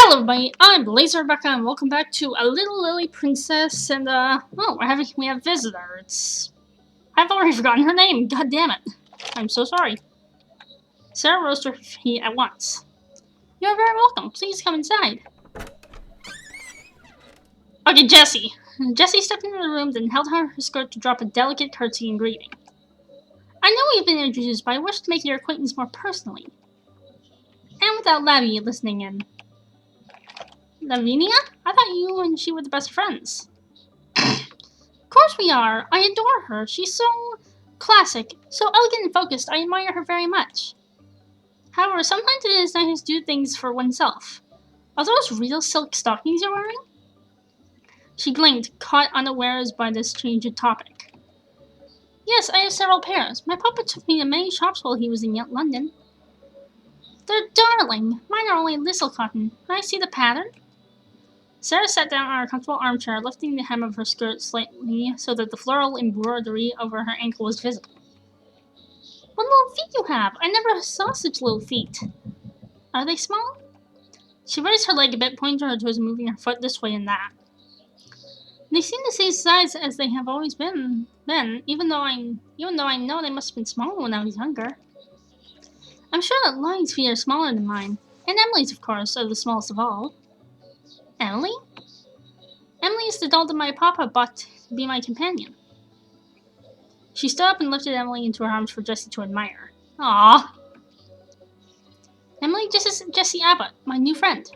Hello everybody, I'm Blazer Rebecca and welcome back to A Little Lily Princess and we have visitors. I've already forgotten her name, god damn it. I'm so sorry. Sarah rose to her feet at once. You're very welcome, please come inside. Okay, Jessie. Jessie stepped into the room then held out her skirt to drop a delicate curtsy in greeting. I know we've been introduced, but I wish to make your acquaintance more personally. And without Lavi listening in. Lavinia? I thought you and she were the best friends. Of course we are. I adore her. She's so classic, so elegant and focused. I admire her very much. However, sometimes it is nice to do things for oneself. Are those real silk stockings you're wearing? She blinked, caught unawares by this change of topic. Yes, I have several pairs. My papa took me to many shops while he was in London. They're darling. Mine are only lisle cotton. Can I see the pattern? Sarah sat down on her comfortable armchair, lifting the hem of her skirt slightly so that the floral embroidery over her ankle was visible. What little feet you have! I never saw such little feet. Are they small? She raised her leg a bit, pointing her toes and moving her foot this way and that. They seem the same size as they have always been, even though I know they must have been smaller when I was younger. I'm sure that Lion's feet are smaller than mine, and Emily's, of course, are the smallest of all. Emily? Emily is the doll that my papa bought to be my companion. She stood up and lifted Emily into her arms for Jessie to admire. Aww. Emily, this is Jessie Abbott, my new friend.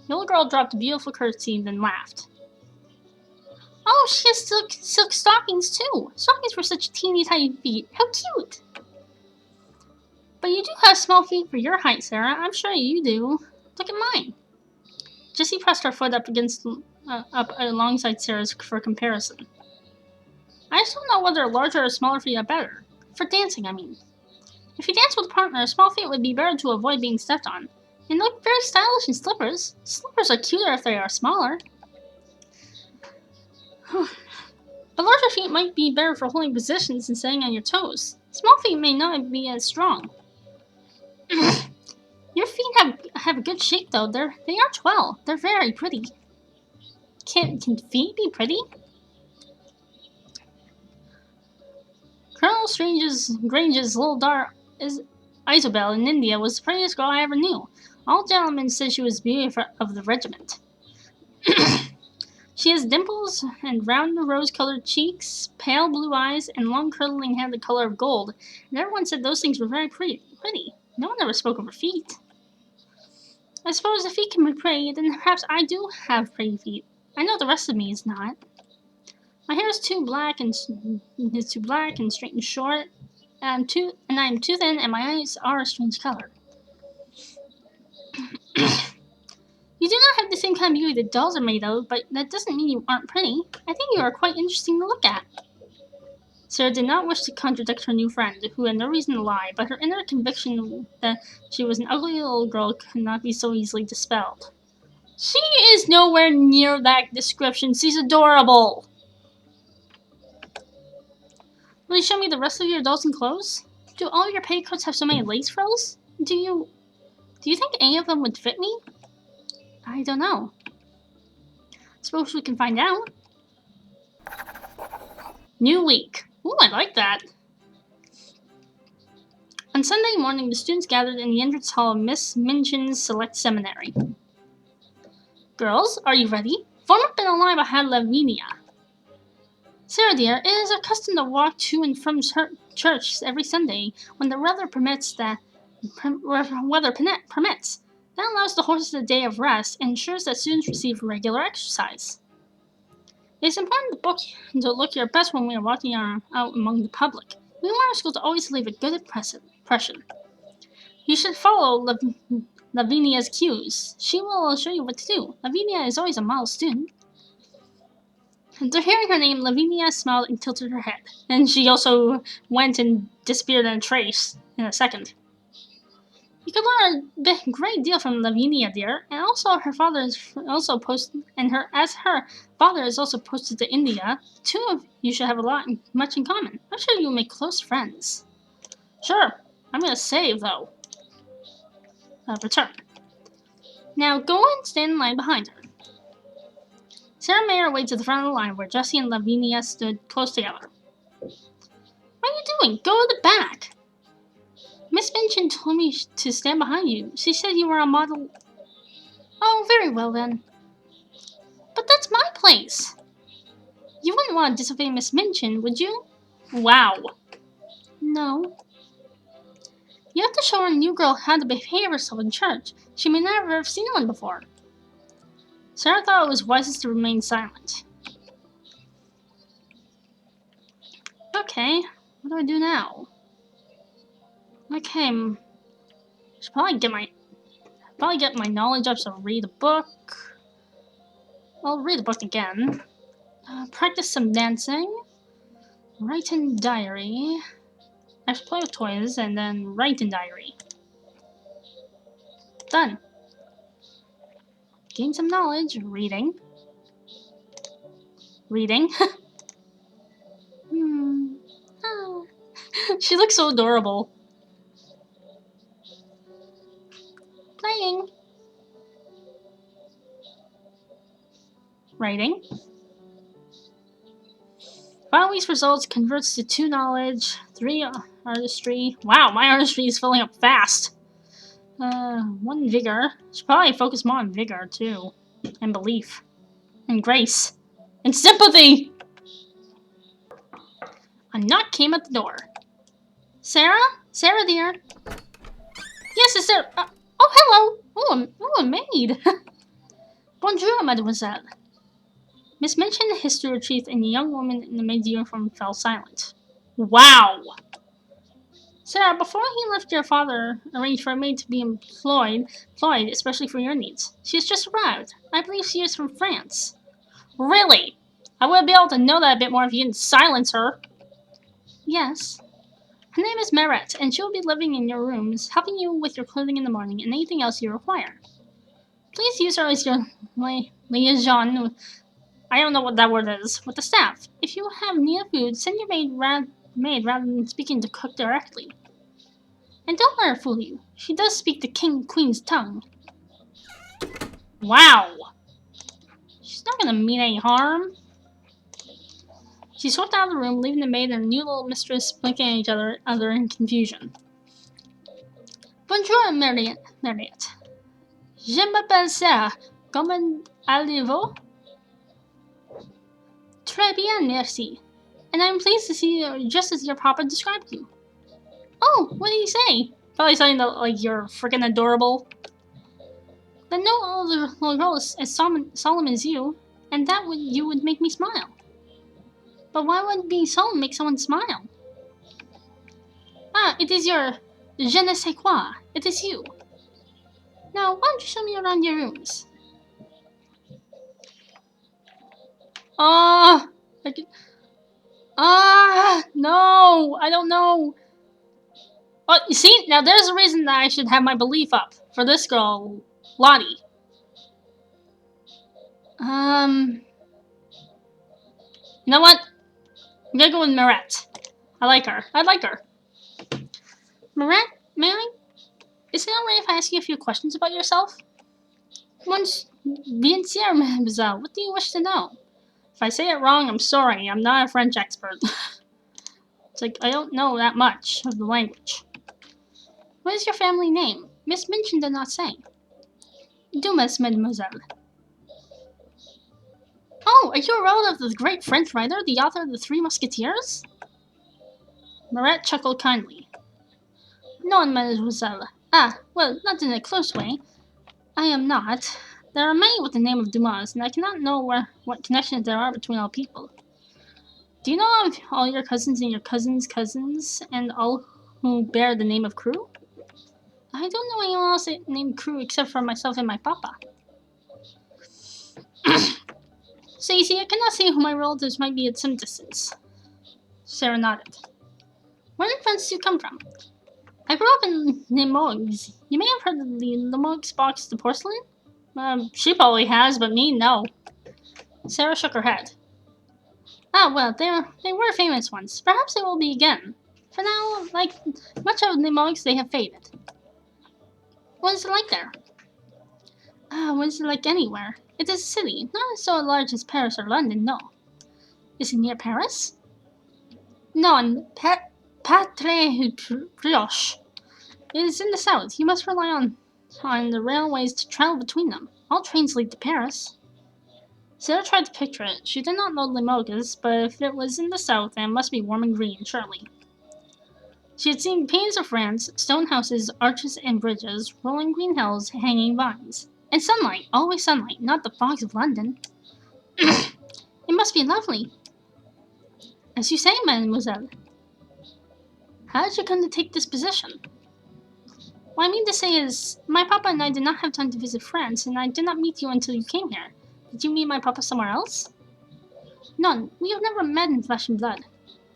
The little girl dropped a beautiful curtsy and then laughed. Oh, she has silk stockings too. Stockings for such teeny tiny feet. How cute. But you do have small feet for your height, Sarah. I'm sure you do. Look at mine. Jessie pressed her foot up alongside Sarah's for comparison. I just don't know whether larger or smaller feet are better. For dancing, I mean. If you dance with a partner, small feet would be better to avoid being stepped on. And look very stylish in slippers. Slippers are cuter if they are smaller. But larger feet might be better for holding positions and staying on your toes. Small feet may not be as strong. Your feet have a good shape though. They are well. They're very pretty. Can feet be pretty? Colonel Grange's little daughter Isobel in India was the prettiest girl I ever knew. All gentlemen said she was the beauty of the regiment. She has dimples and round rose-colored cheeks, pale blue eyes, and long curling hair the color of gold, and everyone said those things were very pretty. No one ever spoke of her feet. I suppose if feet can be pretty, then perhaps I do have pretty feet. I know the rest of me is not. My hair is too black and straight and short, and I am too thin, and my eyes are a strange color. You do not have the same kind of beauty that dolls are made of, but that doesn't mean you aren't pretty. I think you are quite interesting to look at. Sarah did not wish to contradict her new friend, who had no reason to lie, but her inner conviction that she was an ugly little girl could not be so easily dispelled. She is nowhere near that description. She's adorable. Will you show me the rest of your dolls and clothes? Do all your petticoats have so many lace frills? Do you think any of them would fit me? I don't know. Suppose we can find out. New week. Ooh, I like that. On Sunday morning, the students gathered in the entrance hall of Miss Minchin's Select Seminary. Girls, are you ready? Form up in a line behind Lavinia. Sarah dear, it is our custom to walk to and from church every Sunday when the weather permits. That allows the horses a day of rest and ensures that students receive regular exercise. It is important to look your best when we are walking out among the public. We want our school to always leave a good impression. You should follow Lavinia's cues. She will show you what to do. Lavinia is always a model student. After hearing her name, Lavinia smiled and tilted her head. And she also went and disappeared in a trace in a second. You can learn a great deal from Lavinia, dear, and also her father is also posted, as her father is also posted to India. The two of you should have much in common. I'm sure you will make close friends. Sure, I'm gonna save though. Return. Now go and stand in line behind her. Sarah made her way to the front of the line where Jessie and Lavinia stood close together. What are you doing? Go to the back. Miss Minchin told me to stand behind you. She said you were a model. Oh, very well then. But that's my place. You wouldn't want to disobey Miss Minchin, would you? Wow. No. You have to show our new girl how to behave herself in church. She may never have seen one before. Sarah thought it was wisest to remain silent. Okay, what do I do now? Okay, should probably get my knowledge up, so read a book. I'll read the book again. Practice some dancing. Write in diary. I should play with toys and then write in diary. Done. Gain some knowledge. Reading. Reading. Oh. She looks so adorable. Playing. Writing. Follow these results converts to 2 knowledge, 3 artistry. Wow, my artistry is filling up fast. 1 vigor. Should probably focus more on vigor too. And belief. And grace. And sympathy! A knock came at the door. Sarah? Sarah, dear? Yes, it's Sarah. Oh, hello! Oh, a maid! Bonjour, mademoiselle. Miss Minchin hissed through her teeth, and the young woman in the maid's uniform fell silent. Wow! Sarah, before he left, your father arranged for a maid to be employed, especially for your needs. She has just arrived. I believe she is from France. Really? I would be able to know that a bit more if you didn't silence her. Yes. Her name is Merette, and she will be living in your rooms, helping you with your clothing in the morning and anything else you require. Please use her as your liaison. I don't know what that word is. With the staff. If you have need of food, send your maid rather than speaking to cook directly. And don't let her fool you. She does speak the queen's tongue. Wow. She's not gonna mean any harm. She swept out of the room, leaving the maid and her new little mistress blinking at each other in confusion. Bonjour, Mariette. Je m'appelle Sarah. Comment allez-vous? Très bien, merci. And I'm pleased to see you just as your papa described you. Oh, what did he say? Probably something like you're freaking adorable. Then no other little girl is as solemn as you, and you would make me smile. But why would being solemn make someone smile? Ah, it is your je ne sais quoi. It is you. Now, why don't you show me around your rooms? No, I don't know. Oh, you see, now there's a reason that I should have my belief up for this girl, Lottie. You know what? I'm gonna go with Merette. I like her. Merette, may I? Is it alright if I ask you a few questions about yourself? Once, bien sûr, mademoiselle. What do you wish to know? If I say it wrong, I'm sorry. I'm not a French expert. It's like, I don't know that much of the language. What is your family name? Miss Minchin did not say. Dumas, mademoiselle. Oh, are you a relative of the great French writer, the author of the Three Musketeers? Merette chuckled kindly. No, mademoiselle. Ah, well, not in a close way. I am not. There are many with the name of Dumas, and I cannot know what connections there are between all people. Do you know of all your cousins and your cousins' cousins, and all who bear the name of Crew? I don't know anyone else named Crew except for myself and my papa. So you see, I cannot say who my relatives might be at some distance. Sarah nodded. Where in France do you come from? I grew up in Limoges. You may have heard of the Limoges box to porcelain? She probably has, but me, no. Sarah shook her head. Ah, well, they were famous once. Perhaps they will be again. For now, like much of Limoges, they have faded. What is it like there? Ah, what is it like anywhere? It is a city, not so large as Paris or London, no. Is it near Paris? Non, pas très proche. It is in the south. You must rely on the railways to travel between them. All trains lead to Paris. Sarah tried to picture it. She did not know Limoges, but if it was in the south, then it must be warm and green, surely. She had seen paintings of France, stone houses, arches and bridges, rolling green hills, hanging vines. And sunlight, always sunlight, not the fogs of London. It must be lovely. As you say, mademoiselle. How did you come to take this position? What I mean to say is, my papa and I did not have time to visit France, and I did not meet you until you came here. Did you meet my papa somewhere else? None. We have never met in flesh and blood.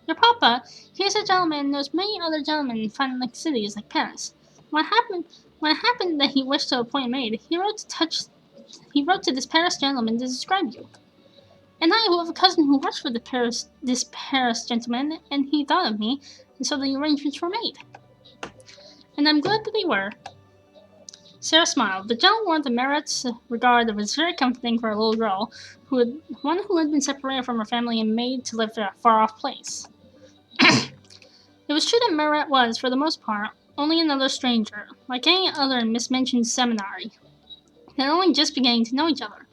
Your papa, he is a gentleman and knows many other gentlemen in fine cities like Paris. When it happened that he wished to appoint a maid, he wrote to this Paris gentleman to describe you. And I who have a cousin who works for this Paris gentleman, and he thought of me, and so the arrangements were made. And I'm glad that they were. Sarah smiled. The gentle warmth of Merritt's regard was very comforting for a little girl, one who had been separated from her family and made to live in a far-off place. It was true that Merritt was, for the most part, only another stranger, like any other in Miss Minchin's seminary. They were only just beginning to know each other.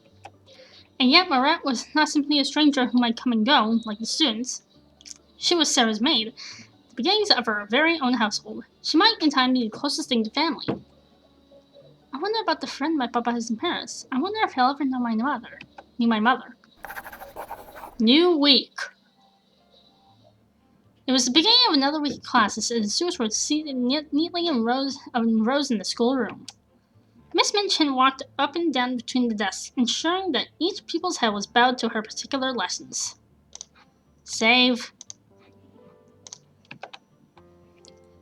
And yet Marat was not simply a stranger who might come and go, like the students. She was Sarah's maid, the beginnings of her very own household. She might in time be the closest thing to family. I wonder about the friend my papa has in Paris. I wonder if he'll ever know my mother. New week. It was the beginning of another week of classes, and the students were seated neatly in rows in the schoolroom. Miss Minchin walked up and down between the desks, ensuring that each pupil's head was bowed to her particular lessons. Save.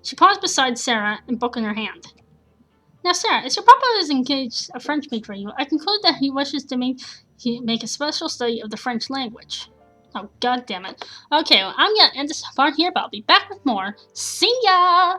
She paused beside Sarah, a book in her hand. Now, Sarah, as your papa is engaged a French maid for you, I conclude that he wishes to make a special study of the French language. Oh, god damn it. Okay, well, I'm gonna end this part here, but I'll be back with more. See ya!